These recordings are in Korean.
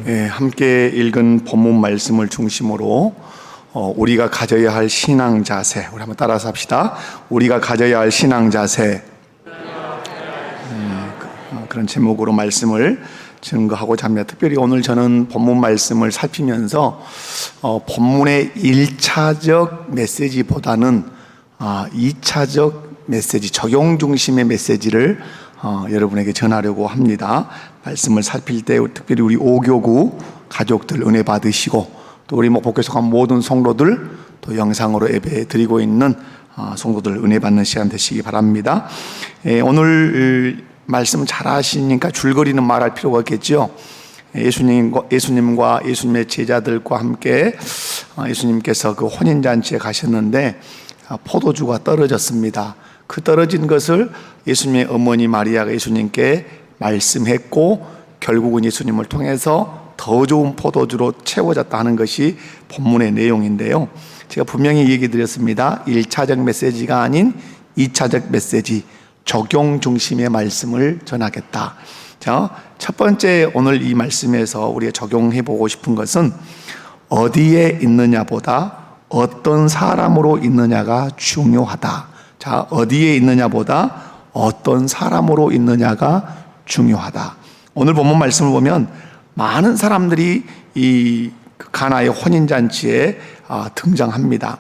함께 읽은 본문 말씀을 중심으로 우리가 가져야 할 신앙 자세, 우리 한번 따라서 합시다. 우리가 가져야 할 신앙 자세, 그런 제목으로 말씀을 증거하고자 합니다. 특별히 오늘 저는 본문 말씀을 살피면서 본문의 1차적 메시지보다는 2차적 메시지, 적용 중심의 메시지를 여러분에게 전하려고 합니다. 말씀을 살필 때 특별히 우리 오교구 가족들 은혜 받으시고, 또 우리 목포교회 속한 모든 성도들, 또 영상으로 예배 드리고 있는 성도들 은혜 받는 시간 되시기 바랍니다. 오늘 말씀 잘 하시니까 줄거리는 말할 필요가 없겠죠. 예수님과 예수님의 제자들과 함께 예수님께서 그 혼인잔치에 가셨는데 포도주가 떨어졌습니다. 그 떨어진 것을 예수님의 어머니 마리아가 예수님께 말씀했고, 결국은 예수님을 통해서 더 좋은 포도주로 채워졌다 하는 것이 본문의 내용인데요. 제가 분명히 얘기 드렸습니다. 1차적 메시지가 아닌 2차적 메시지, 적용 중심의 말씀을 전하겠다. 자, 첫 번째 오늘 이 말씀에서 우리가 적용해 보고 싶은 것은 어디에 있느냐보다 어떤 사람으로 있느냐가 중요하다. 자, 어디에 있느냐보다 어떤 사람으로 있느냐가 중요하다. 오늘 본문 말씀을 보면 많은 사람들이 이 가나의 혼인잔치에 등장합니다.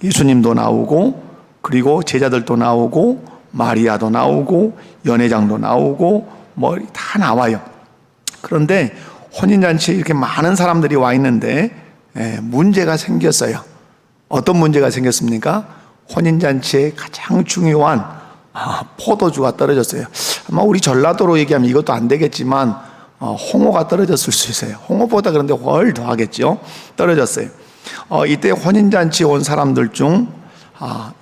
예수님도 나오고, 그리고 제자들도 나오고, 마리아도 나오고, 연회장도 나오고, 뭐 다 나와요. 그런데 혼인잔치에 이렇게 많은 사람들이 와 있는데 문제가 생겼어요. 어떤 문제가 생겼습니까? 혼인잔치에 가장 중요한 포도주가 떨어졌어요. 아마 우리 전라도로 얘기하면 이것도 안 되겠지만 홍어가 떨어졌을 수 있어요. 홍어보다 그런데 훨 더 하겠죠. 떨어졌어요. 이때 혼인잔치에 온 사람들 중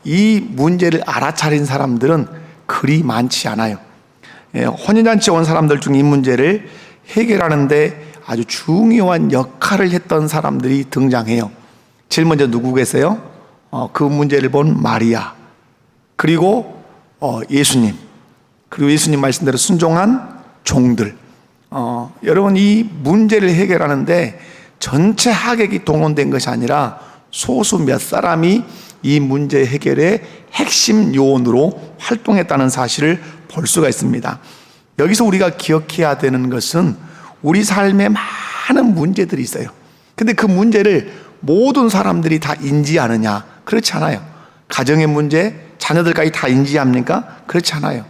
이 문제를 알아차린 사람들은 그리 많지 않아요. 혼인잔치에 온 사람들 중 이 문제를 해결하는데 아주 중요한 역할을 했던 사람들이 등장해요. 제일 먼저 누구 계세요? 그 문제를 본 마리아, 그리고 예수님, 그리고 예수님 말씀대로 순종한 종들. 여러분, 이 문제를 해결하는데 전체 하객이 동원된 것이 아니라 소수 몇 사람이 이 문제 해결의 핵심 요원으로 활동했다는 사실을 볼 수가 있습니다. 여기서 우리가 기억해야 되는 것은 우리 삶에 많은 문제들이 있어요. 근데 그 문제를 모든 사람들이 다 인지하느냐? 그렇지 않아요. 가정의 문제, 자녀들까지 다 인지합니까? 그렇지 않아요.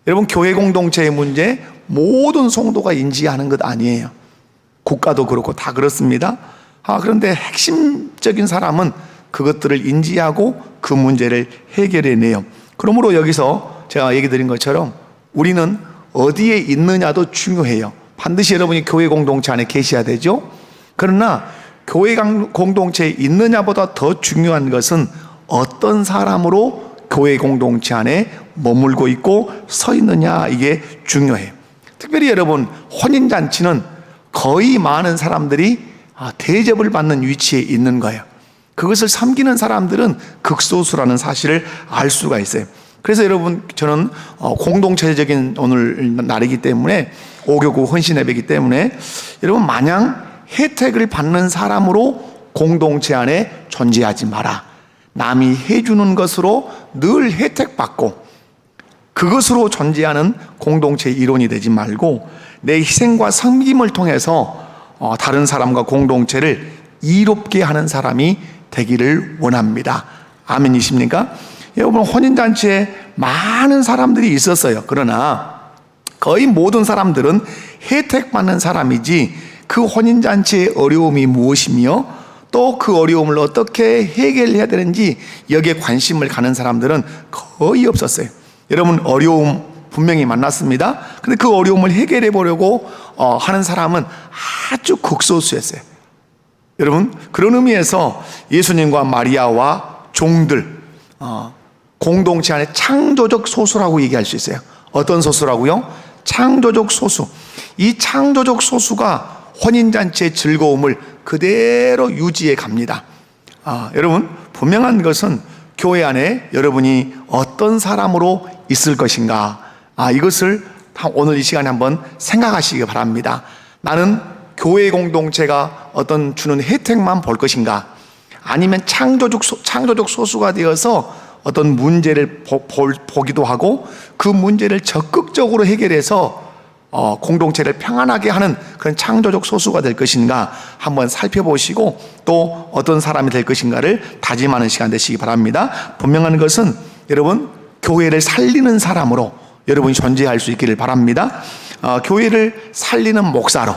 여러분, 교회 공동체의 문제 모든 성도가 인지하는 것 아니에요. 국가도 그렇고 다 그렇습니다. 그런데 핵심적인 사람은 그것들을 인지하고 그 문제를 해결해내요. 그러므로 여기서 제가 얘기 드린 것처럼 우리는 어디에 있느냐도 중요해요. 반드시 여러분이 교회 공동체 안에 계셔야 되죠. 그러나 교회 공동체에 있느냐보다 더 중요한 것은 어떤 사람으로 교회 공동체 안에 머물고 있고 서 있느냐, 이게 중요해요. 특별히 여러분, 혼인잔치는 거의 많은 사람들이 대접을 받는 위치에 있는 거예요. 그것을 섬기는 사람들은 극소수라는 사실을 알 수가 있어요. 그래서 여러분, 저는 공동체적인 오늘 날이기 때문에, 오교구 헌신 예배이기 때문에 여러분, 마냥 혜택을 받는 사람으로 공동체 안에 존재하지 마라. 남이 해주는 것으로 늘 혜택받고 그것으로 존재하는 공동체의 일원이 되지 말고 내 희생과 섬김을 통해서 다른 사람과 공동체를 이롭게 하는 사람이 되기를 원합니다. 아멘이십니까? 여러분, 혼인잔치에 많은 사람들이 있었어요. 그러나 거의 모든 사람들은 혜택받는 사람이지 그 혼인잔치의 어려움이 무엇이며 또 그 어려움을 어떻게 해결해야 되는지 여기에 관심을 가는 사람들은 거의 없었어요. 여러분, 어려움 분명히 만났습니다. 근데 그 어려움을 해결해 보려고 하는 사람은 아주 극소수였어요. 여러분, 그런 의미에서 예수님과 마리아와 종들, 공동체 안에 창조적 소수라고 얘기할 수 있어요. 어떤 소수라고요? 창조적 소수. 이 창조적 소수가 혼인잔치의 즐거움을 그대로 유지해 갑니다. 여러분, 분명한 것은 교회 안에 여러분이 어떤 사람으로 있을 것인가, 이것을 오늘 이 시간에 한번 생각하시기 바랍니다. 나는 교회 공동체가 어떤 주는 혜택만 볼 것인가? 아니면 창조적 소수가 되어서 어떤 문제를 보기도 하고 그 문제를 적극적으로 해결해서 공동체를 평안하게 하는 그런 창조적 소수가 될 것인가 한번 살펴보시고 또 어떤 사람이 될 것인가를 다짐하는 시간 되시기 바랍니다. 분명한 것은 여러분 교회를 살리는 사람으로 여러분이 존재할 수 있기를 바랍니다. 교회를 살리는 목사로,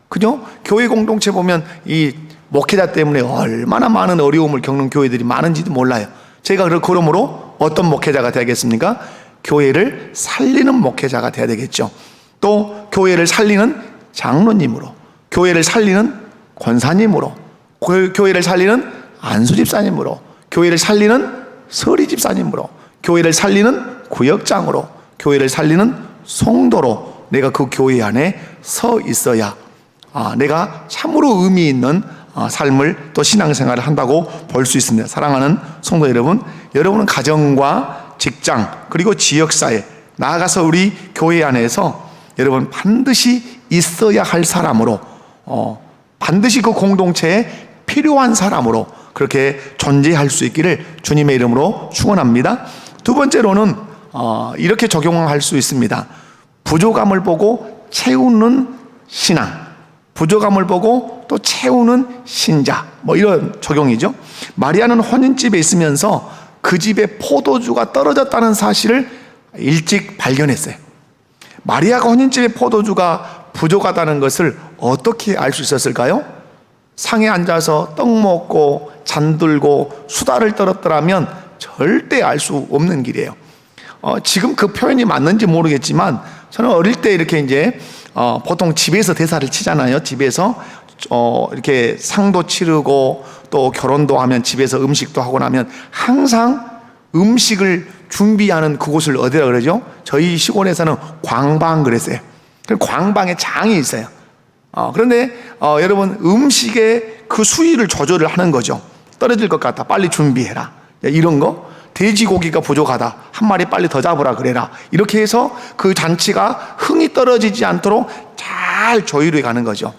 그죠? 교회 공동체 보면 이 목회자 때문에 얼마나 많은 어려움을 겪는 교회들이 많은지도 몰라요. 제가 그러므로 어떤 목회자가 되겠습니까? 교회를 살리는 목회자가 되어야 되겠죠. 또 교회를 살리는 장로님으로, 교회를 살리는 권사님으로, 교회를 살리는 안수집사님으로, 교회를 살리는 서리집사님으로, 교회를 살리는 구역장으로, 교회를 살리는 성도로 내가 그 교회 안에 서 있어야 내가 참으로 의미 있는 삶을 또 신앙생활을 한다고 볼 수 있습니다. 사랑하는 성도 여러분, 여러분은 가정과 직장 그리고 지역사회, 나아가서 우리 교회 안에서 여러분 반드시 있어야 할 사람으로, 반드시 그 공동체에 필요한 사람으로 그렇게 존재할 수 있기를 주님의 이름으로 축원합니다. 두 번째로는 이렇게 적용할 수 있습니다. 부족함을 보고 채우는 신앙, 부족함을 보고 또 채우는 신자, 이런 적용이죠. 마리아는 혼인집에 있으면서 그 집에 포도주가 떨어졌다는 사실을 일찍 발견했어요. 마리아가 혼인집에 포도주가 부족하다는 것을 어떻게 알 수 있었을까요? 상에 앉아서 떡 먹고 잔들고 수다를 떨었더라면 절대 알 수 없는 길이에요. 지금 그 표현이 맞는지 모르겠지만 저는 어릴 때 이렇게 이제 보통 집에서 대사를 치잖아요. 집에서 이렇게 상도 치르고 또 결혼도 하면 집에서 음식도 하고 나면 항상 음식을 준비하는 그곳을 어디라 그러죠? 저희 시골에서는 광방 그랬어요. 광방에 장이 있어요. 그런데 여러분 음식의 그 수위를 조절을 하는 거죠. 떨어질 것 같아 빨리 준비해라, 이런 거. 돼지고기가 부족하다, 한 마리 빨리 더 잡으라 그래라, 이렇게 해서 그 잔치가 흥이 떨어지지 않도록 잘 조율해 가는 거죠.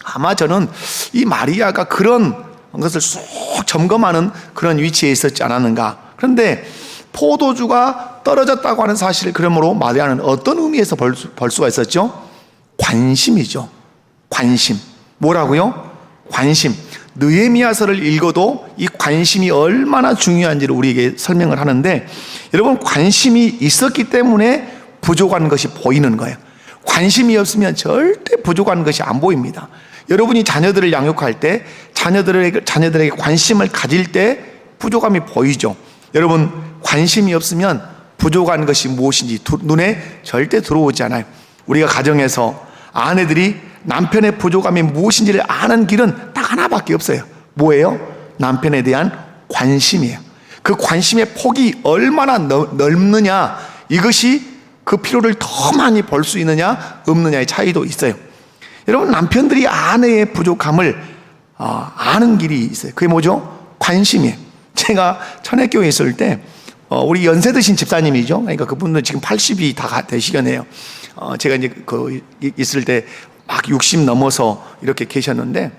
아마 저는 이 마리아가 그런 것을 쏙 점검하는 그런 위치에 있었지 않았는가. 그런데 포도주가 떨어졌다고 하는 사실을 그러므로 마리아는 어떤 의미에서 볼 수가 있었죠? 관심이죠. 관심. 뭐라고요? 관심. 느헤미야서를 읽어도 이 관심이 얼마나 중요한지를 우리에게 설명을 하는데, 여러분 관심이 있었기 때문에 부족한 것이 보이는 거예요. 관심이 없으면 절대 부족한 것이 안 보입니다. 여러분이 자녀들을 양육할 때 자녀들에게 관심을 가질 때 부족함이 보이죠. 여러분 관심이 없으면 부족한 것이 무엇인지 눈에 절대 들어오지 않아요. 우리가 가정에서 아내들이 남편의 부족함이 무엇인지를 아는 길은 딱 하나밖에 없어요. 뭐예요? 남편에 대한 관심이에요. 그 관심의 폭이 얼마나 넓느냐, 이것이 그 필요를 더 많이 볼 수 있느냐 없느냐의 차이도 있어요. 여러분 남편들이 아내의 부족함을 아는 길이 있어요. 그게 뭐죠? 관심이에요. 제가 천혜교회에 있을 때 우리 연세 드신 집사님이죠. 그러니까 그분은 지금 80이 다 되시겠네요. 제가 이제 있을 때 막 60 넘어서 이렇게 계셨는데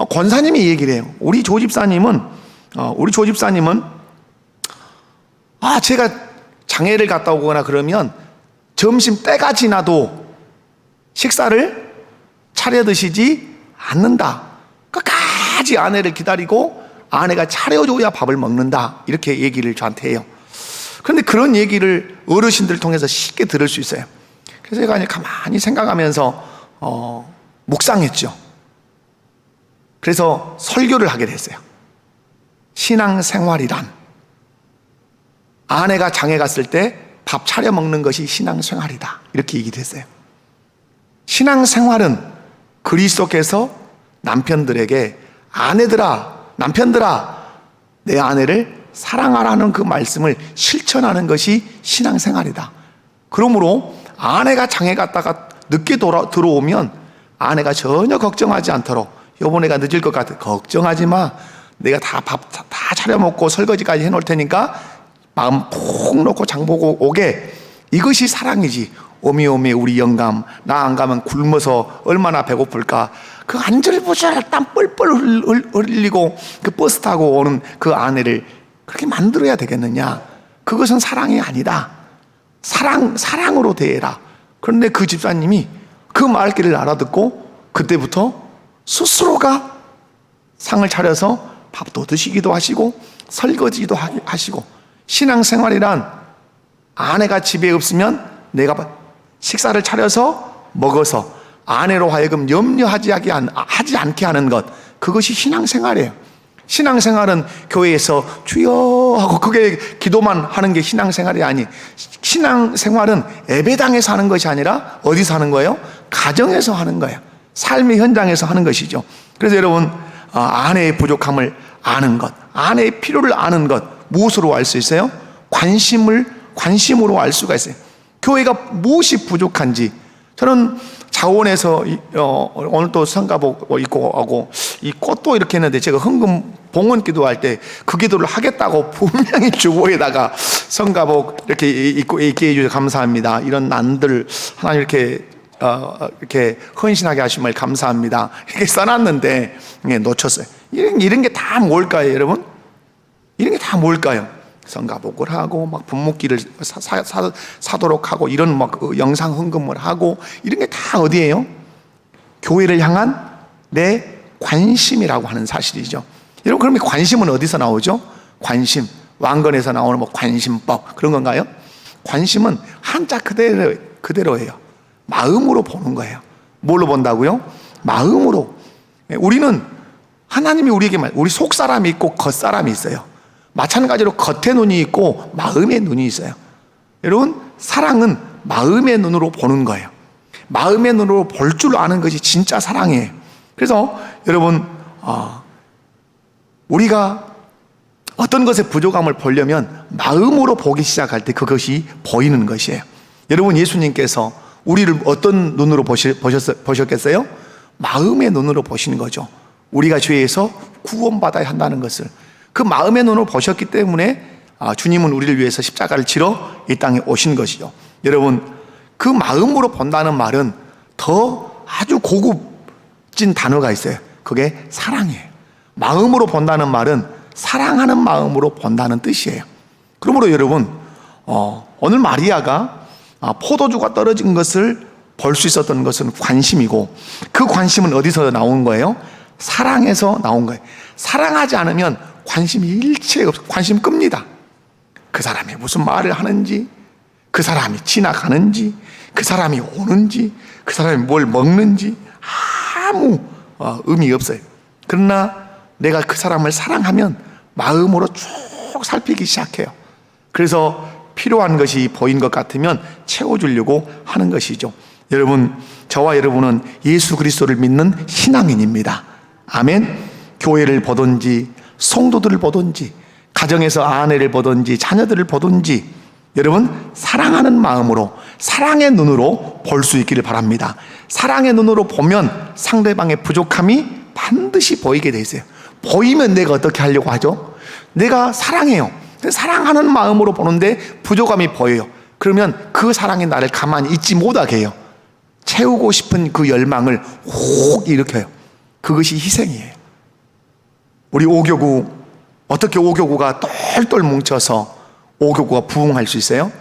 권사님이 얘기를 해요. 우리 조 집사님은 제가 장애를 갔다 오거나 그러면 점심 때가 지나도 식사를 차려 드시지 않는다. 끝까지 아내를 기다리고 아내가 차려줘야 밥을 먹는다, 이렇게 얘기를 저한테 해요. 그런데 그런 얘기를 어르신들을 통해서 쉽게 들을 수 있어요. 그래서 제가 가만히 생각하면서 묵상했죠. 그래서 설교를 하게 됐어요. 신앙생활이란 아내가 장에 갔을 때 밥 차려 먹는 것이 신앙생활이다, 이렇게 얘기를 했어요. 신앙생활은 그리스도께서 남편들에게 남편들아 내 아내를 사랑하라는 그 말씀을 실천하는 것이 신앙생활이다. 그러므로 아내가 장에 갔다가 늦게 들어오면 아내가 전혀 걱정하지 않도록, 여보 내가 늦을 것 같아, 걱정하지 마, 내가 밥 다 차려 먹고 설거지까지 해놓을 테니까 마음 푹 놓고 장 보고 오게. 이것이 사랑이지. 오미오미 우리 영감, 나 안 가면 굶어서 얼마나 배고플까. 그 안절부절 땀 뻘뻘 흘리고 그 버스 타고 오는 그 아내를 그렇게 만들어야 되겠느냐. 그것은 사랑이 아니다. 사랑으로 대해라. 그런데 그 집사님이 그 말귀를 알아듣고 그때부터 스스로가 상을 차려서 밥도 드시기도 하시고 설거지도 하시고, 신앙생활이란 아내가 집에 없으면 내가 식사를 차려서 먹어서 아내로 하여금 염려하지 않게 하는 것, 그것이 신앙생활이에요. 신앙생활은 교회에서 주여 하고 그게 기도만 하는 게 신앙생활이 아니, 신앙생활은 예배당에서 하는 것이 아니라 어디서 하는 거예요? 가정에서 하는 거예요. 삶의 현장에서 하는 것이죠. 그래서 여러분, 아내의 부족함을 아는 것, 아내의 필요를 아는 것, 무엇으로 알 수 있어요? 관심으로 알 수가 있어요. 교회가 무엇이 부족한지. 저는 자원에서 오늘 또 성가복 입고 하고 이 꽃도 이렇게 했는데, 제가 헌금 봉헌 기도할 때 그 기도를 하겠다고 분명히 주보에다가 성가복 이렇게 입고 있게 해주셔서 감사합니다. 이런 난들 하나님 이렇게 헌신하게 하심을 감사합니다. 이렇게 써놨는데 놓쳤어요. 이런 게 다 뭘까요, 여러분? 이런 게 다 뭘까요? 성가복을 하고 막 분목기를 사도록 하고 이런 막 영상 헌금을 하고 이런 게 다 어디예요? 교회를 향한 내 관심이라고 하는 사실이죠. 여러분, 그러면 관심은 어디서 나오죠? 관심, 왕건에서 나오는 뭐 관심법 그런 건가요? 관심은 한자 그대로예요. 마음으로 보는 거예요. 뭘로 본다고요? 마음으로. 우리는 하나님이 우리에게 우리 속 사람이 있고 겉 사람이 있어요. 마찬가지로 겉의 눈이 있고 마음의 눈이 있어요. 여러분, 사랑은 마음의 눈으로 보는 거예요. 마음의 눈으로 볼 줄 아는 것이 진짜 사랑이에요. 그래서 여러분, 우리가 어떤 것의 부족함을 보려면 마음으로 보기 시작할 때 그것이 보이는 것이에요. 여러분, 예수님께서 우리를 어떤 눈으로 보셨겠어요? 마음의 눈으로 보시는 거죠. 우리가 죄에서 구원받아야 한다는 것을 그 마음의 눈으로 보셨기 때문에 주님은 우리를 위해서 십자가를 치러 이 땅에 오신 것이죠. 여러분, 그 마음으로 본다는 말은 더 아주 고급진 단어가 있어요. 그게 사랑이에요. 마음으로 본다는 말은 사랑하는 마음으로 본다는 뜻이에요. 그러므로 여러분, 오늘 마리아가 포도주가 떨어진 것을 볼 수 있었던 것은 관심이고, 그 관심은 어디서 나온 거예요? 사랑에서 나온 거예요. 사랑하지 않으면 관심이 일체 없어. 관심 끕니다. 그 사람이 무슨 말을 하는지, 그 사람이 지나가는지, 그 사람이 오는지, 그 사람이 뭘 먹는지 아무 의미 없어요. 그러나 내가 그 사람을 사랑하면 마음으로 쭉 살피기 시작해요. 그래서 필요한 것이 보인 것 같으면 채워주려고 하는 것이죠. 여러분, 저와 여러분은 예수 그리스도를 믿는 신앙인입니다. 아멘. 교회를 보든지 성도들을 보든지 가정에서 아내를 보든지 자녀들을 보든지 여러분, 사랑하는 마음으로 사랑의 눈으로 볼 수 있기를 바랍니다. 사랑의 눈으로 보면 상대방의 부족함이 반드시 보이게 돼 있어요. 보이면 내가 어떻게 하려고 하죠? 내가 사랑해요. 사랑하는 마음으로 보는데 부족함이 보여요. 그러면 그 사랑이 나를 가만히 있지 못하게 해요. 채우고 싶은 그 열망을 혹 일으켜요. 그것이 희생이에요. 우리 오교구, 어떻게 오교구가 똘똘 뭉쳐서 오교구가 부흥할 수 있어요?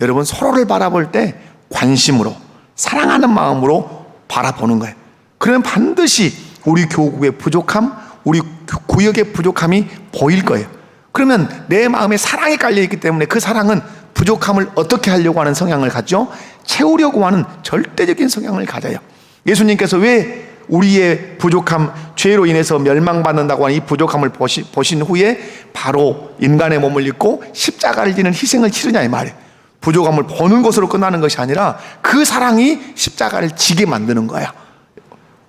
여러분, 서로를 바라볼 때 관심으로 사랑하는 마음으로 바라보는 거예요. 그러면 반드시 우리 교구의 부족함, 우리 구역의 부족함이 보일 거예요. 그러면 내 마음에 사랑이 깔려있기 때문에 그 사랑은 부족함을 어떻게 하려고 하는 성향을 갖죠? 채우려고 하는 절대적인 성향을 가져요. 예수님께서 왜 우리의 부족함, 죄로 인해서 멸망받는다고 하는 이 부족함을 보신 후에 바로 인간의 몸을 입고 십자가를 지는 희생을 치르냐 이 말이에요. 부족함을 보는 것으로 끝나는 것이 아니라 그 사랑이 십자가를 지게 만드는 거야.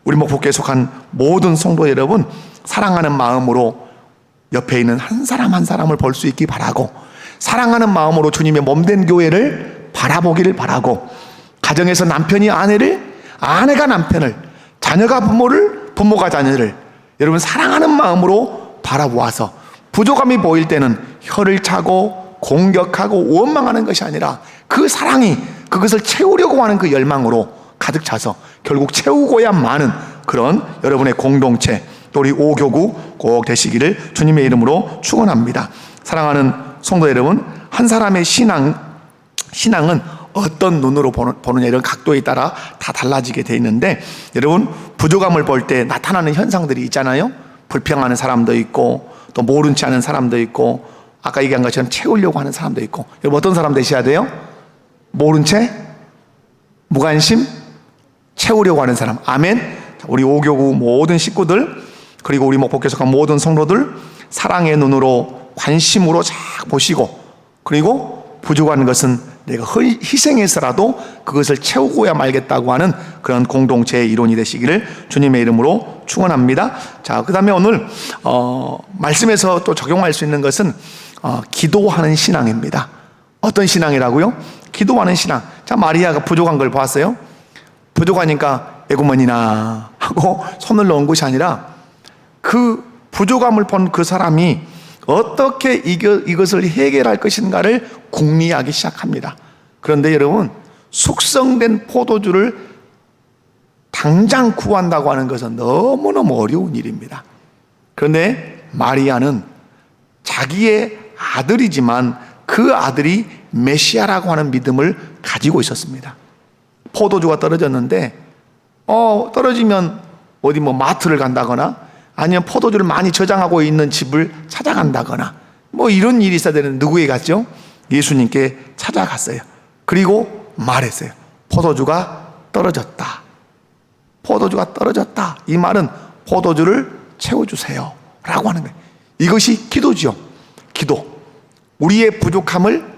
우리 목포교에 속한 모든 성도 여러분, 사랑하는 마음으로 옆에 있는 한 사람 한 사람을 볼 수 있기 바라고, 사랑하는 마음으로 주님의 몸된 교회를 바라보기를 바라고, 가정에서 남편이 아내를, 아내가 남편을, 자녀가 부모를, 부모가 자녀를 여러분 사랑하는 마음으로 바라보아서 부족함이 보일 때는 혀를 차고 공격하고 원망하는 것이 아니라 그 사랑이 그것을 채우려고 하는 그 열망으로 가득 차서 결국 채우고야만은 그런 여러분의 공동체, 또 우리 오교구 꼭 되시기를 주님의 이름으로 축원합니다. 사랑하는 성도 여러분, 한 사람의 신앙은 어떤 눈으로 보느냐 이런 각도에 따라 다 달라지게 돼 있는데, 여러분 부족함을 볼 때 나타나는 현상들이 있잖아요. 불평하는 사람도 있고, 또 모른 체 하는 사람도 있고, 아까 얘기한 것처럼 채우려고 하는 사람도 있고. 여러분 어떤 사람 되셔야 돼요? 모른 채, 무관심, 채우려고 하는 사람. 아멘. 우리 오교구 모든 식구들, 그리고 우리 목포교회 속한 모든 성도들, 사랑의 눈으로 관심으로 잘 보시고, 그리고 부족한 것은 내가 희생해서라도 그것을 채우고야 말겠다고 하는 그런 공동체의 일원이 되시기를 주님의 이름으로 축원합니다. 자, 그 다음에 오늘 말씀에서 또 적용할 수 있는 것은 기도하는 신앙입니다. 어떤 신앙이라고요? 기도하는 신앙. 자, 마리아가 부족한 걸 보았어요. 부족하니까 에구머니나 하고 손을 놓은 것이 아니라 그 부족함을 본 그 사람이 어떻게 이것을 해결할 것인가를 궁리하기 시작합니다. 그런데 여러분, 숙성된 포도주를 당장 구한다고 하는 것은 너무너무 어려운 일입니다. 그런데 마리아는 자기의 아들이지만 그 아들이 메시아라고 하는 믿음을 가지고 있었습니다. 포도주가 떨어졌는데 떨어지면 어디 마트를 간다거나 아니면 포도주를 많이 저장하고 있는 집을 찾아간다거나 이런 일이 있어야 되는, 누구에 갔죠? 예수님께 찾아갔어요. 그리고 말했어요. 포도주가 떨어졌다. 포도주가 떨어졌다. 이 말은 포도주를 채워주세요 라고 하는 거예요. 이것이 기도죠. 기도. 우리의 부족함을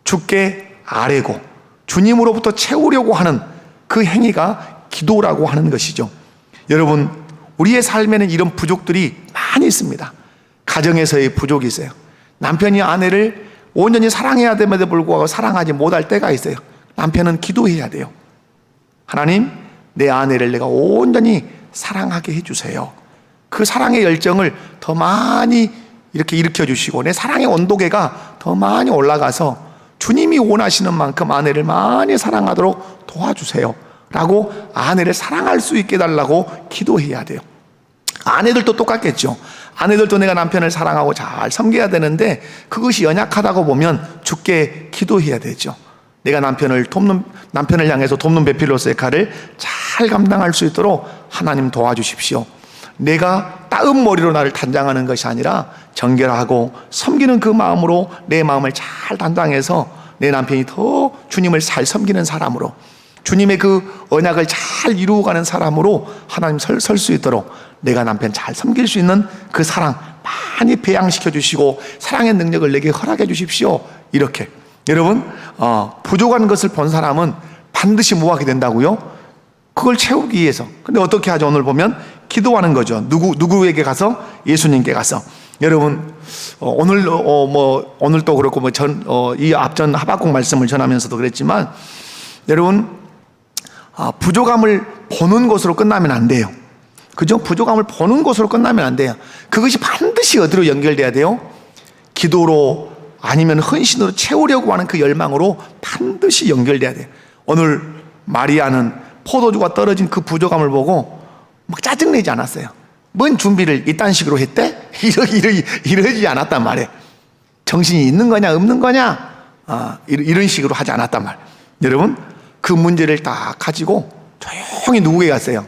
주께 아뢰고 주님으로부터 채우려고 하는 그 행위가 기도라고 하는 것이죠. 여러분, 우리의 삶에는 이런 부족들이 많이 있습니다. 가정에서의 부족이 있어요. 남편이 아내를 온전히 사랑해야 됨에도 불구하고 사랑하지 못할 때가 있어요. 남편은 기도해야 돼요. 하나님, 내 아내를 내가 온전히 사랑하게 해주세요. 그 사랑의 열정을 더 많이 이렇게 일으켜주시고 내 사랑의 온도계가 더 많이 올라가서 주님이 원하시는 만큼 아내를 많이 사랑하도록 도와주세요 라고 아내를 사랑할 수 있게 해달라고 기도해야 돼요. 아내들도 똑같겠죠. 아내들도 내가 남편을 사랑하고 잘 섬겨야 되는데 그것이 연약하다고 보면 주께 기도해야 되죠. 내가 남편을 향해서 돕는 배필로서의 칼을 잘 감당할 수 있도록 하나님 도와주십시오. 내가 따은 머리로 나를 단장하는 것이 아니라 정결하고 섬기는 그 마음으로 내 마음을 잘 단장해서 내 남편이 더 주님을 잘 섬기는 사람으로, 주님의 그 언약을 잘 이루어가는 사람으로 하나님 설 수 있도록 내가 남편 잘 섬길 수 있는 그 사랑 많이 배양시켜 주시고 사랑의 능력을 내게 허락해 주십시오. 이렇게 여러분, 부족한 것을 본 사람은 반드시 뭐 하게 된다고요? 그걸 채우기 위해서. 근데 어떻게 하죠? 오늘 보면 기도하는 거죠. 누구에게 가서? 예수님께 가서. 여러분, 오늘도 그렇고 이 앞전 하박국 말씀을 전하면서도 그랬지만, 여러분, 부족함을 보는 것으로 끝나면 안 돼요. 그죠? 부족함을 보는 것으로 끝나면 안 돼요. 그것이 반드시 어디로 연결돼야 돼요? 기도로, 아니면 헌신으로 채우려고 하는 그 열망으로 반드시 연결돼야 돼요. 오늘 마리아는 포도주가 떨어진 그 부족함을 보고 막 짜증내지 않았어요. 뭔 준비를 이딴 식으로 했대? 이러지 않았단 말이에요. 정신이 있는 거냐 없는 거냐? 이런 식으로 하지 않았단 말이에요. 여러분, 그 문제를 딱 가지고 조용히 누구에게 갔어요?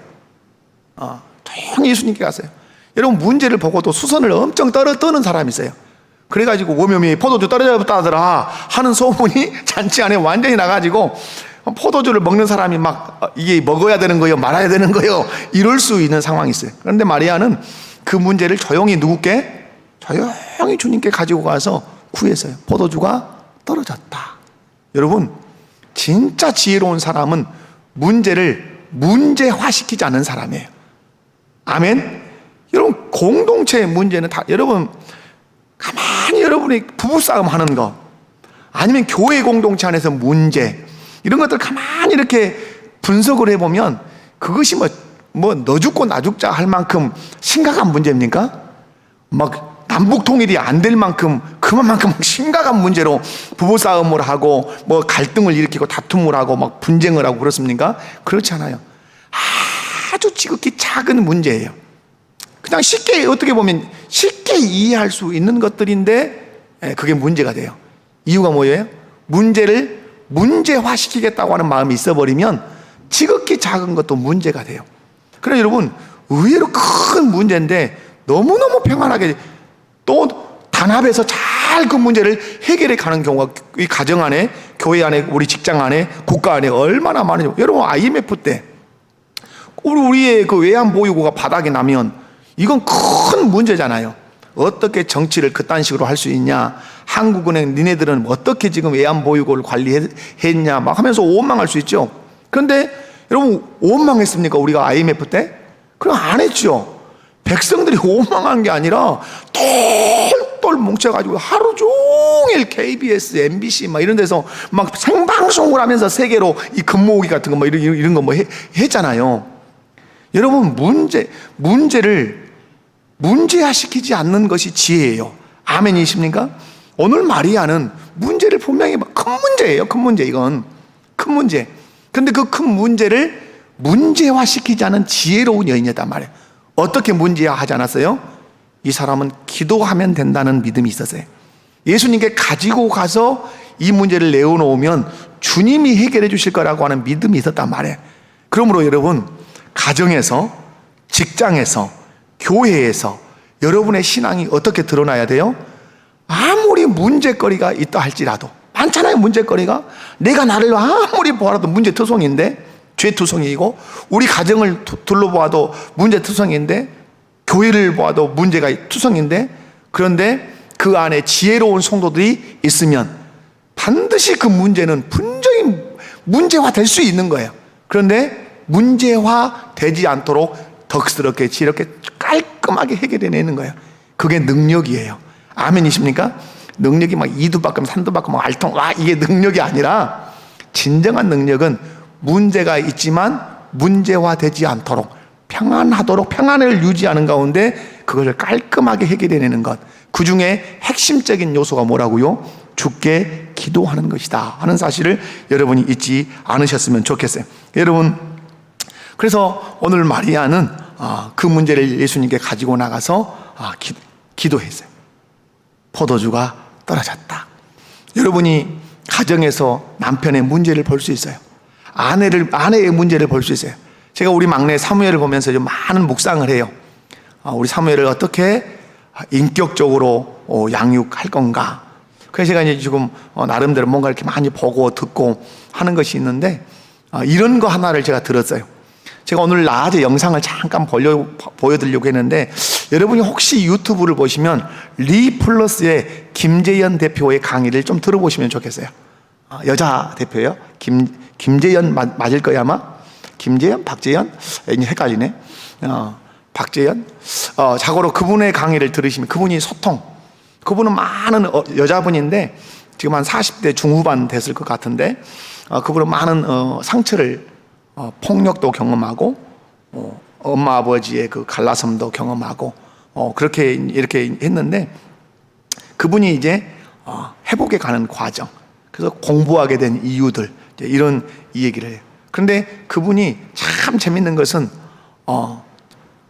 조용히 예수님께 갔어요. 여러분, 문제를 보고도 수선을 엄청 떠는 사람이 있어요. 그래가지고 오묘미 포도주 떨어졌다더라 하는 소문이 잔치 안에 완전히 나가지고 포도주를 먹는 사람이 막 이게 먹어야 되는 거예요, 말아야 되는 거예요, 이럴 수 있는 상황이 있어요. 그런데 마리아는 그 문제를 조용히 누구께? 조용히 주님께 가지고 가서 구했어요. 포도주가 떨어졌다. 여러분, 진짜 지혜로운 사람은 문제를 문제화시키지 않는 사람이에요. 아멘. 여러분, 공동체의 문제는 다, 여러분 가만히 여러분이 부부싸움 하는 거, 아니면 교회 공동체 안에서 문제, 이런 것들 가만히 이렇게 분석을 해보면 그것이 너 죽고 나 죽자 할 만큼 심각한 문제입니까? 막 남북 통일이 안 될 만큼 그만큼 심각한 문제로 부부싸움을 하고 뭐 갈등을 일으키고 다툼을 하고 막 분쟁을 하고 그렇습니까? 그렇지 않아요. 아주 지극히 작은 문제예요. 그냥 쉽게, 어떻게 보면 쉽게 이해할 수 있는 것들인데 그게 문제가 돼요. 이유가 뭐예요? 문제를 문제화시키겠다고 하는 마음이 있어버리면 지극히 작은 것도 문제가 돼요. 그래서 여러분, 의외로 큰 문제인데 너무너무 평안하게 또 단합해서 잘 그 문제를 해결해 가는 경우가 이 가정 안에, 교회 안에, 우리 직장 안에, 국가 안에 얼마나 많은지. 여러분, IMF 때 우리의 그 외환 보유고가 바닥이 나면 이건 큰 문제잖아요. 어떻게 정치를 그딴 식으로 할 수 있냐, 한국은행 니네들은 어떻게 지금 외환 보유고를 관리했냐 막 하면서 원망할 수 있죠. 그런데 여러분, 원망했습니까? 우리가 IMF 때? 그럼 안 했죠. 백성들이 원망한 게 아니라 똘똘 뭉쳐가지고 하루 종일 KBS, MBC 막 이런 데서 막 생방송을 하면서 세계로 이 금모으기 같은 거 뭐 이런 거 뭐 했잖아요. 여러분, 문제를 문제화시키지 않는 것이 지혜예요. 아멘이십니까? 오늘 마리아는 문제를 분명히 큰 문제예요. 큰 문제, 이건 큰 문제. 근데 그 큰 문제를 문제화시키지 않은 지혜로운 여인이었단 말이에요. 어떻게 문제화하지 않았어요? 이 사람은 기도하면 된다는 믿음이 있었어요. 예수님께 가지고 가서 이 문제를 내어놓으면 주님이 해결해 주실 거라고 하는 믿음이 있었단 말이에요. 그러므로 여러분, 가정에서, 직장에서, 교회에서 여러분의 신앙이 어떻게 드러나야 돼요? 아무리 문제거리가 있다 할지라도, 많잖아요, 문제거리가. 내가 나를 아무리 보아도 문제투성인데, 죄투성이고, 우리 가정을 둘러보아도 문제투성인데, 교회를 보아도 문제가 투성인데, 그런데 그 안에 지혜로운 성도들이 있으면 반드시 그 문제는 분명히 문제화 될 수 있는 거예요. 그런데 문제화 되지 않도록 덕스럽게, 지혜롭게, 깔끔하게 해결해내는 거예요. 그게 능력이에요. 아멘이십니까? 능력이 막 이두박금 산두박금 막 알통, 와, 이게 능력이 아니라, 진정한 능력은 문제가 있지만 문제화되지 않도록, 평안하도록, 평안을 유지하는 가운데 그것을 깔끔하게 해결해내는 것. 그 중에 핵심적인 요소가 뭐라고요? 주께 기도하는 것이다 하는 사실을 여러분이 잊지 않으셨으면 좋겠어요. 여러분, 그래서 오늘 마리아는 그 문제를 예수님께 가지고 나가서 기도했어요. 포도주가 떨어졌다. 여러분이 가정에서 남편의 문제를 볼 수 있어요. 아내의 문제를 볼 수 있어요. 제가 우리 막내 사무엘을 보면서 좀 많은 묵상을 해요. 우리 사무엘을 어떻게 인격적으로 양육할 건가. 그래서 제가 이제 지금 나름대로 뭔가 이렇게 많이 보고 듣고 하는 것이 있는데, 이런 거 하나를 제가 들었어요. 제가 오늘 낮에 영상을 잠깐 보여드리려고 했는데, 여러분이 혹시 유튜브를 보시면 리플러스의 김재현 대표의 강의를 좀 들어보시면 좋겠어요. 여자 대표예요. 김재현 맞을 거야 아마? 김재현? 박재현? 헷갈리네. 박재현? 자고로 그분의 강의를 들으시면, 그분이 그분은 많은 여자분인데 지금 한 40대 중후반 됐을 것 같은데, 그분은 많은 상처를, 폭력도 경험하고, 엄마 아버지의 그 갈라섬도 경험하고, 그렇게 이렇게 했는데, 그분이 이제 회복해 가는 과정, 그래서 공부하게 된 이유들, 이런 이 얘기를 해요. 그런데 그분이 참 재밌는 것은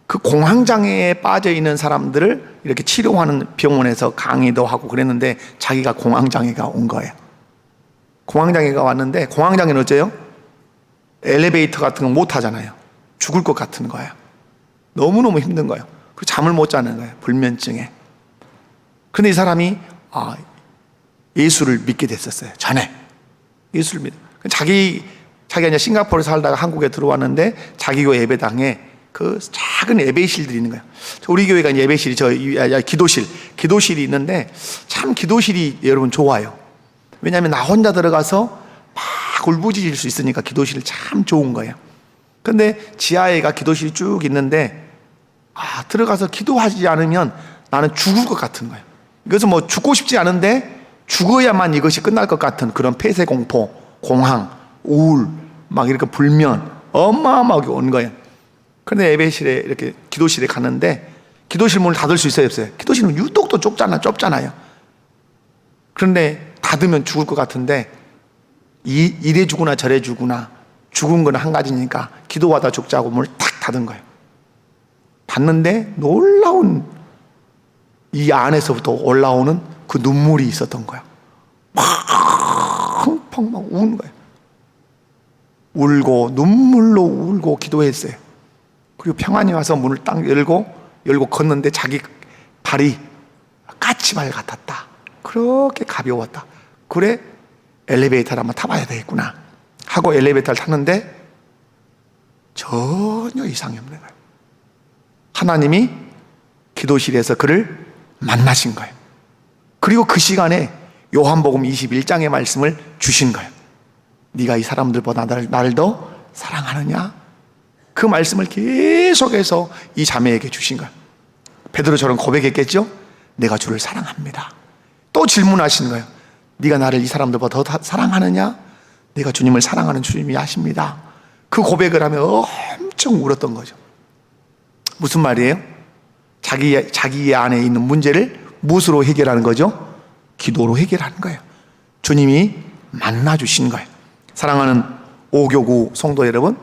그 공황장애에 빠져 있는 사람들을 이렇게 치료하는 병원에서 강의도 하고 그랬는데, 자기가 공황장애가 온 거예요. 공황장애가 왔는데, 공황장애는 어째요? 엘리베이터 같은 거 못 타잖아요. 죽을 것 같은 거예요. 너무너무 힘든 거예요. 그리고 잠을 못 자는 거예요. 불면증에. 그런데 이 사람이 예수를 믿게 됐었어요. 전에 예수를 믿어. 자기가 이제 싱가포르에 살다가 한국에 들어왔는데, 자기 교회 예배당에 그 작은 예배실들이 있는 거예요. 우리 교회가 예배실이, 기도실이 있는데, 참 기도실이 여러분 좋아요. 왜냐하면 나 혼자 들어가서 막 울부짖을 수 있으니까 기도실이 참 좋은 거예요. 근데 지하에가 기도실이 쭉 있는데, 들어가서 기도하지 않으면 나는 죽을 것 같은 거예요. 이것은 뭐 죽고 싶지 않은데 죽어야만 이것이 끝날 것 같은 그런 폐쇄공포, 공황, 우울, 막 이렇게 불면 어마어마하게 온 거예요. 그런데 예배실에, 이렇게 기도실에 갔는데, 기도실 문을 닫을 수 있어요, 없어요? 기도실은 유독 또 좁잖아요. 그런데 닫으면 죽을 것 같은데 이래 주구나 저래 주구나, 죽은 건 한 가지니까 기도하다 죽자고 문을 탁 닫은 거예요. 닫는데 놀라운 이 안에서부터 올라오는 그 눈물이 있었던 거예요. 펑펑 막 우는 거예요. 울고 눈물로 울고 기도했어요. 그리고 평안히 와서 문을 딱 열고 걷는데 자기 발이 까치발 같았다. 그렇게 가벼웠다. 그래, 엘리베이터를 한번 타봐야 되겠구나 하고 엘리베이터를 탔는데 전혀 이상이 없는 거예요. 하나님이 기도실에서 그를 만나신 거예요. 그리고 그 시간에 요한복음 21장의 말씀을 주신 거예요. 네가 이 사람들보다 나를 더 사랑하느냐? 그 말씀을 계속해서 이 자매에게 주신 거예요. 베드로처럼 고백했겠죠? 내가 주를 사랑합니다. 또 질문하신 거예요. 네가 나를 이 사람들보다 더 사랑하느냐? 내가 주님을 사랑하는 주님이 아십니다. 그 고백을 하며 엄청 울었던 거죠. 무슨 말이에요? 자기 안에 있는 문제를 무엇으로 해결하는 거죠? 기도로 해결하는 거예요. 주님이 만나주신 거예요. 사랑하는 오교구 성도 여러분,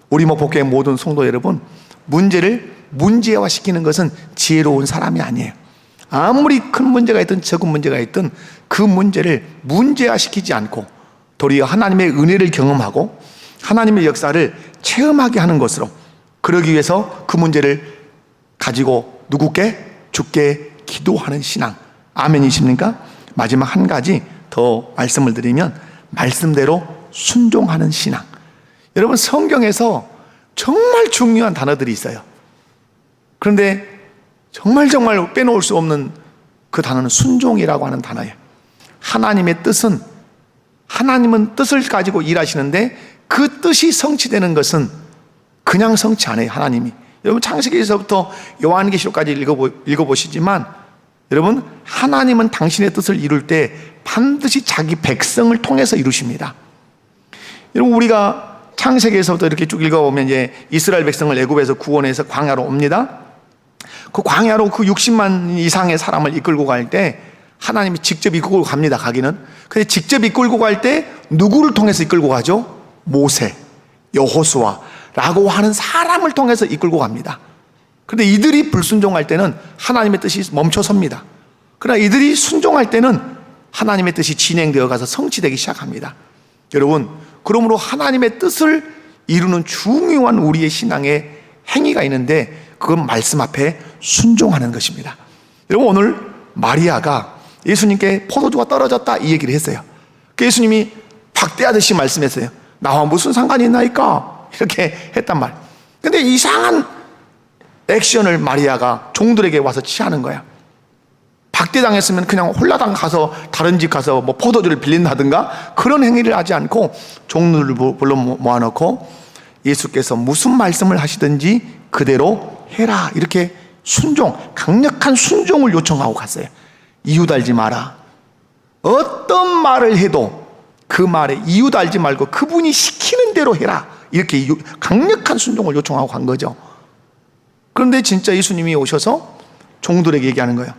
우리 목포교회 모든 성도 여러분, 문제를 문제화시키는 것은 지혜로운 사람이 아니에요. 아무리 큰 문제가 있든 적은 문제가 있든 그 문제를 문제화시키지 않고 도리어 하나님의 은혜를 경험하고 하나님의 역사를 체험하게 하는 것으로, 그러기 위해서 그 문제를 가지고 누구께? 주께 기도하는 신앙. 아멘이십니까? 마지막 한 가지 더 말씀을 드리면, 말씀대로 순종하는 신앙. 여러분, 성경에서 정말 중요한 단어들이 있어요. 그런데 정말 빼놓을 수 없는 그 단어는 순종이라고 하는 단어예요. 하나님의 뜻은, 하나님은 뜻을 가지고 일하시는데 그 뜻이 성취되는 것은 그냥 성취 안 해요. 하나님이. 여러분, 창세기에서부터 요한계시록까지 읽어보시지만, 여러분, 하나님은 당신의 뜻을 이룰 때 반드시 자기 백성을 통해서 이루십니다. 여러분, 우리가 창세기에서부터 이렇게 쭉 읽어보면 이제 이스라엘 백성을 애굽에서 구원해서 광야로 옵니다. 그 광야로 그 60만 이상의 사람을 이끌고 갈 때 하나님이 직접 이끌고 갑니다. 가기는. 근데 직접 이끌고 갈 때 누구를 통해서 이끌고 가죠? 모세, 여호수아라고 하는 사람을 통해서 이끌고 갑니다. 그런데 이들이 불순종할 때는 하나님의 뜻이 멈춰섭니다. 그러나 이들이 순종할 때는 하나님의 뜻이 진행되어 가서 성취되기 시작합니다. 여러분, 그러므로 하나님의 뜻을 이루는 중요한 우리의 신앙의 행위가 있는데, 그건 말씀 앞에 순종하는 것입니다. 여러분, 오늘 마리아가 예수님께 포도주가 떨어졌다 이 얘기를 했어요. 그 예수님이 박대하듯이 말씀했어요. 나와 무슨 상관이 있나이까? 이렇게 했단 말. 근데 이상한 액션을 마리아가 종들에게 와서 취하는 거야. 박대당했으면 그냥 홀라당 가서 다른 집 가서 뭐 포도주를 빌린다든가 그런 행위를 하지 않고 종들을 불러 모아놓고 예수께서 무슨 말씀을 하시든지 그대로 해라, 이렇게 순종, 강력한 순종을 요청하고 갔어요. 이유 달지 마라. 어떤 말을 해도 그 말에 이유 달지 말고 그분이 시키는 대로 해라, 이렇게 강력한 순종을 요청하고 간 거죠. 그런데 진짜 예수님이 오셔서 종들에게 얘기하는 거예요.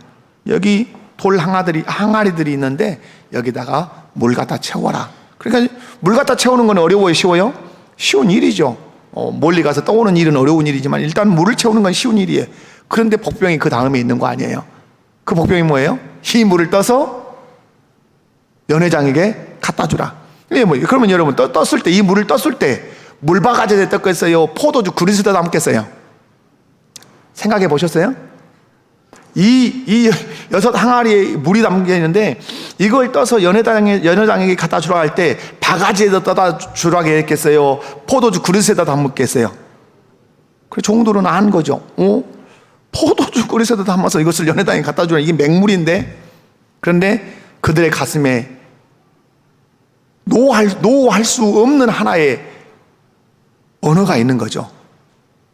여기 돌 항아리들이 있는데 여기다가 물 갖다 채워라. 그러니까 물 갖다 채우는 건 어려워요, 쉬워요? 쉬운 일이죠. 멀리 가서 떠오는 일은 어려운 일이지만 일단 물을 채우는 건 쉬운 일이에요. 그런데 복병이 그 다음에 있는 거 아니에요? 그 복병이 뭐예요? 이 물을 떠서 연회장에게 갖다 주라. 그러면 여러분, 떴을 때, 이 물을 떴을 때 물바가지에 떴겠어요? 포도주 그릇에다 담겠어요? 생각해 보셨어요? 이 6 항아리에 물이 담겨 있는데 이걸 떠서 연회장에게 갖다 주라 할 때 바가지에다 떠다 주라고 했겠어요? 포도주 그릇에다 담겠어요? 그래, 종들은 안 거죠. 포도주 그릇에다 담아서 이것을 연회장에 갖다 주라, 이게 맹물인데. 그런데 그들의 가슴에 노할 수 없는 하나의 언어가 있는 거죠.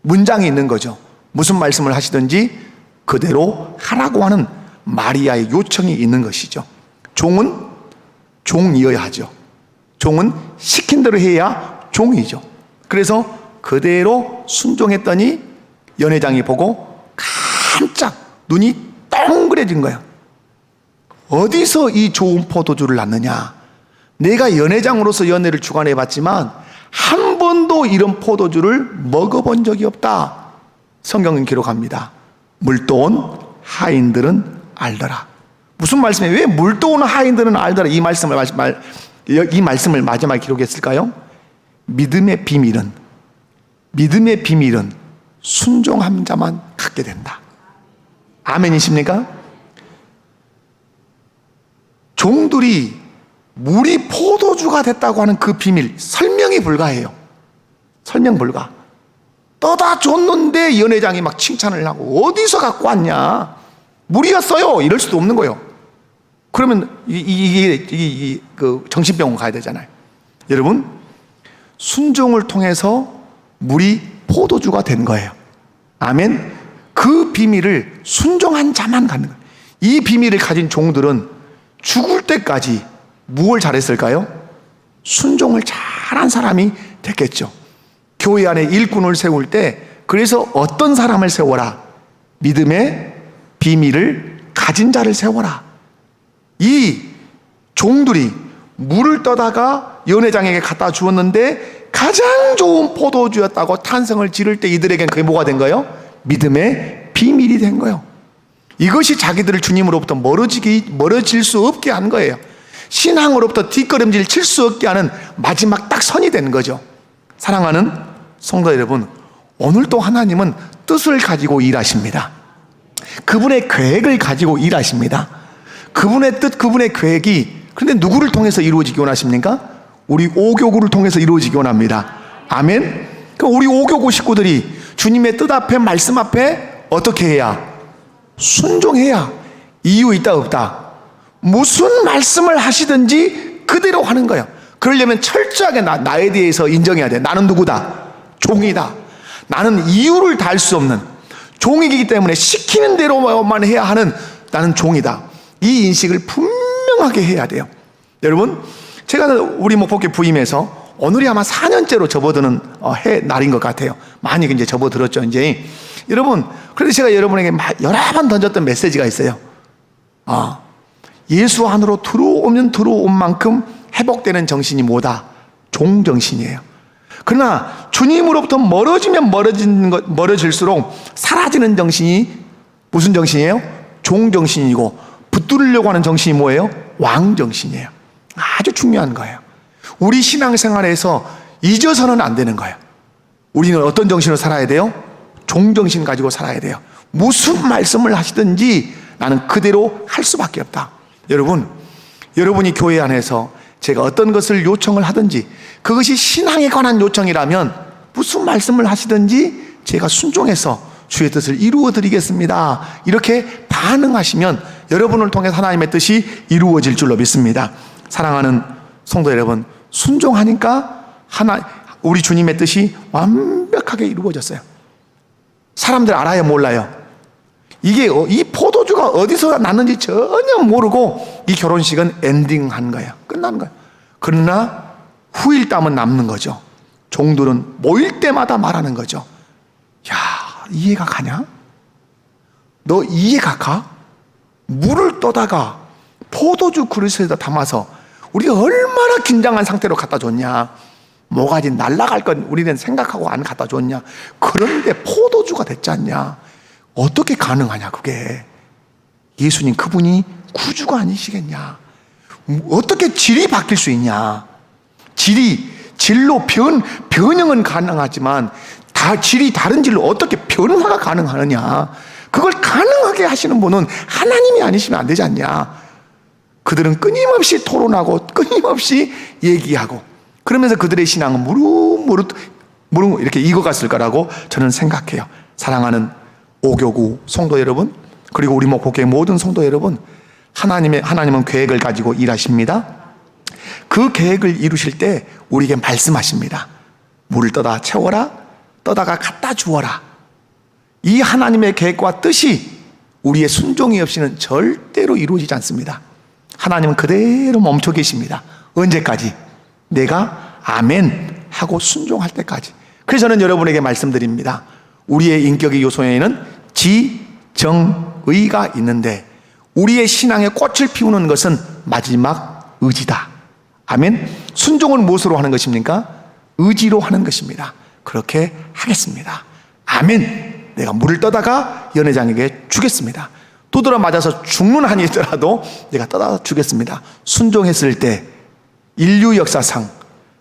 문장이 있는 거죠. 무슨 말씀을 하시든지 그대로 하라고 하는 마리아의 요청이 있는 것이죠. 종은 종이어야 하죠. 종은 시킨 대로 해야 종이죠. 그래서 그대로 순종했더니 연회장이 보고 깜짝 눈이 동그래진 거예요. 어디서 이 좋은 포도주를 낳느냐? 내가 연회장으로서 연회를 주관해 봤지만 한 번도 이런 포도주를 먹어본 적이 없다. 성경은 기록합니다. 물도온 하인들은 알더라. 무슨 말씀이에요? 왜 물도온 하인들은 알더라? 이 말씀을 마지막에 기록했을까요? 믿음의 비밀은 순종한 자만 갖게 된다. 아멘이십니까? 종들이 물이 포도주가 됐다고 하는 그 비밀, 설명이 불가해요. 설명 불가. 떠다 줬는데 연회장이 막 칭찬을 하고 어디서 갖고 왔냐? 물이었어요. 이럴 수도 없는 거예요. 그러면 이게 그 정신병원 가야 되잖아요. 여러분, 순종을 통해서 물이 포도주가 된 거예요. 아멘. 그 비밀을 순종한 자만 갖는 거예요. 이 비밀을 가진 종들은 죽을 때까지 무엇을 잘했을까요? 순종을 잘한 사람이 됐겠죠. 교회 안에 일꾼을 세울 때 그래서 어떤 사람을 세워라? 믿음의 비밀을 가진 자를 세워라. 이 종들이 물을 떠다가 연회장에게 갖다 주었는데 가장 좋은 포도주였다고 탄성을 지를 때 이들에겐 그게 뭐가 된 거예요? 믿음의 비밀이 된 거예요. 이것이 자기들을 주님으로부터 멀어질 수 없게 한 거예요. 신앙으로부터 뒷걸음질 칠 수 없게 하는 마지막 딱 선이 된 거죠. 사랑하는 성도 여러분, 오늘도 하나님은 뜻을 가지고 일하십니다. 그분의 계획을 가지고 일하십니다. 그분의 뜻, 그분의 계획이 그런데 누구를 통해서 이루어지기 원하십니까? 우리 오교구를 통해서 이루어지기 원합니다. 아멘. 그럼 우리 오교구 식구들이 주님의 뜻 앞에, 말씀 앞에 어떻게 해야? 순종해야. 이유 있다 없다? 무슨 말씀을 하시든지 그대로 하는 거예요. 그러려면 철저하게 나에 대해서 인정해야 돼. 나는 누구다? 종이다. 나는 이유를 달 수 없는 종이기 때문에 시키는 대로만 해야 하는 나는 종이다. 이 인식을 분명하게 해야 돼요. 여러분, 제가 우리 목포교회 부임해서 오늘이 아마 4년째로 접어드는 날인 것 같아요. 많이 이제 접어들었죠, 이제. 여러분, 그래서 제가 여러분에게 여러 번 던졌던 메시지가 있어요. 예수 안으로 들어오면 들어온 만큼 회복되는 정신이 뭐다? 종정신이에요. 그러나 주님으로부터 멀어지면 멀어질수록 사라지는 정신이 무슨 정신이에요? 종정신이고 붙들으려고 하는 정신이 뭐예요? 왕정신이에요. 아주 중요한 거예요. 우리 신앙생활에서 잊어서는 안 되는 거예요. 우리는 어떤 정신으로 살아야 돼요? 종정신 가지고 살아야 돼요. 무슨 말씀을 하시든지 나는 그대로 할 수밖에 없다. 여러분, 여러분이 교회 안에서 제가 어떤 것을 요청을 하든지 그것이 신앙에 관한 요청이라면 무슨 말씀을 하시든지 제가 순종해서 주의 뜻을 이루어 드리겠습니다. 이렇게 반응하시면 여러분을 통해 하나님의 뜻이 이루어질 줄로 믿습니다. 사랑하는 성도 여러분, 순종하니까 우리 주님의 뜻이 완벽하게 이루어졌어요. 사람들 알아요, 몰라요? 이 포도주가 어디서 났는지 전혀 모르고 이 결혼식은 엔딩한 거예요. 끝난 거예요. 그러나 후일담은 남는 거죠. 종들은 모일 때마다 말하는 거죠. 야, 이해가 가냐? 너 이해가 가? 물을 떠다가 포도주 그릇에다 담아서 우리가 얼마나 긴장한 상태로 갖다 줬냐? 뭐가지 날아갈 건 우리는 생각하고 안 갖다 줬냐? 그런데 포도주가 됐지 않냐? 어떻게 가능하냐 그게? 예수님 그분이 구주가 아니시겠냐? 어떻게 질이 바뀔 수 있냐? 질로 변형은 가능하지만 질이 다른 질로 어떻게 변화가 가능하느냐? 그걸 가능하게 하시는 분은 하나님이 아니시면 안 되지 않냐? 그들은 끊임없이 토론하고 끊임없이 얘기하고 그러면서 그들의 신앙은 무릇 이렇게 익어갔을 거라고 저는 생각해요. 사랑하는 오교구 성도 여러분, 그리고 우리 목포교회 모든 성도 여러분, 하나님은 계획을 가지고 일하십니다. 그 계획을 이루실 때 우리에게 말씀하십니다. 물을 떠다 채워라, 떠다가 갖다 주어라. 이 하나님의 계획과 뜻이 우리의 순종이 없이는 절대로 이루어지지 않습니다. 하나님은 그대로 멈춰 계십니다. 언제까지? 내가 아멘 하고 순종할 때까지. 그래서 저는 여러분에게 말씀드립니다. 우리의 인격의 요소에는 지, 정, 의가 있는데 우리의 신앙의 꽃을 피우는 것은 마지막 의지다. 아멘. 순종은 무엇으로 하는 것입니까? 의지로 하는 것입니다. 그렇게 하겠습니다. 아멘. 내가 물을 떠다가 연회장에게 주겠습니다. 두드러 맞아서 죽는 한이 있더라도 내가 떠다 주겠습니다. 순종했을 때 인류 역사상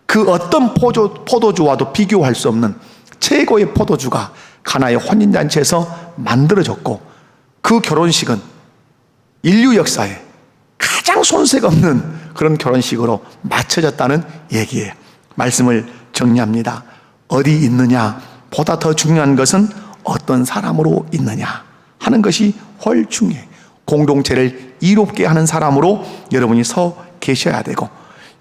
그 어떤 포도주와도 비교할 수 없는 최고의 포도주가 가나의 혼인잔치에서 만들어졌고, 그 결혼식은 인류 역사에 가장 손색 없는 그런 결혼식으로 마쳐졌다는 얘기예요. 말씀을 정리합니다. 어디 있느냐 보다 더 중요한 것은 어떤 사람으로 있느냐 하는 것이 훨 중요해. 공동체를 이롭게 하는 사람으로 여러분이 서 계셔야 되고,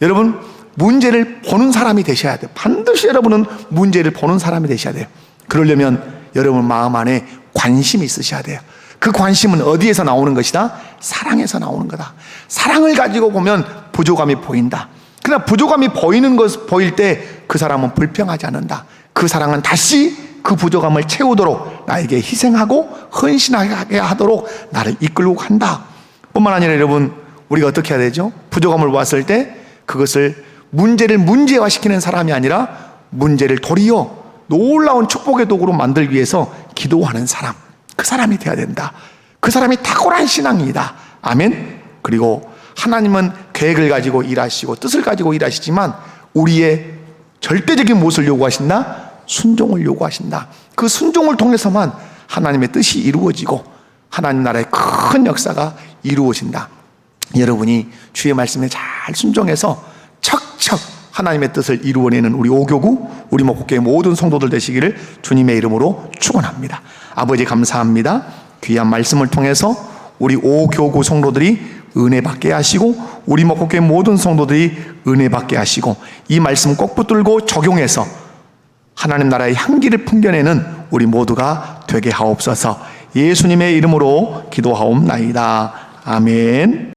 여러분 문제를 보는 사람이 되셔야 돼요. 반드시 여러분은 문제를 보는 사람이 되셔야 돼요. 그러려면 여러분 마음 안에 관심이 있으셔야 돼요. 그 관심은 어디에서 나오는 것이다? 사랑에서 나오는 거다. 사랑을 가지고 보면 부족함이 보인다. 그러나 부족함이 보일 때 그 사람은 불평하지 않는다. 그 사랑은 다시 그 부족함을 채우도록 나에게 희생하고 헌신하게 하도록 나를 이끌고 간다. 뿐만 아니라 여러분, 우리가 어떻게 해야 되죠? 부족함을 보았을 때 그것을 문제를 문제화시키는 사람이 아니라 문제를 도리어 놀라운 축복의 도구로 만들기 위해서 기도하는 사람, 그 사람이 되어야 된다. 그 사람이 탁월한 신앙이다. 아멘. 그리고 하나님은 계획을 가지고 일하시고 뜻을 가지고 일하시지만 우리의 절대적인 무엇을 요구하신다? 순종을 요구하신다. 그 순종을 통해서만 하나님의 뜻이 이루어지고 하나님 나라의 큰 역사가 이루어진다. 여러분이 주의 말씀에 잘 순종해서 척척 하나님의 뜻을 이루어내는 우리 오교구, 우리 목회의 모든 성도들 되시기를 주님의 이름으로 축원합니다. 아버지 감사합니다. 귀한 말씀을 통해서 우리 오교구 성도들이 은혜 받게 하시고 우리 목회의 모든 성도들이 은혜 받게 하시고 이 말씀 꼭 붙들고 적용해서 하나님 나라의 향기를 풍겨내는 우리 모두가 되게 하옵소서. 예수님의 이름으로 기도하옵나이다. 아멘.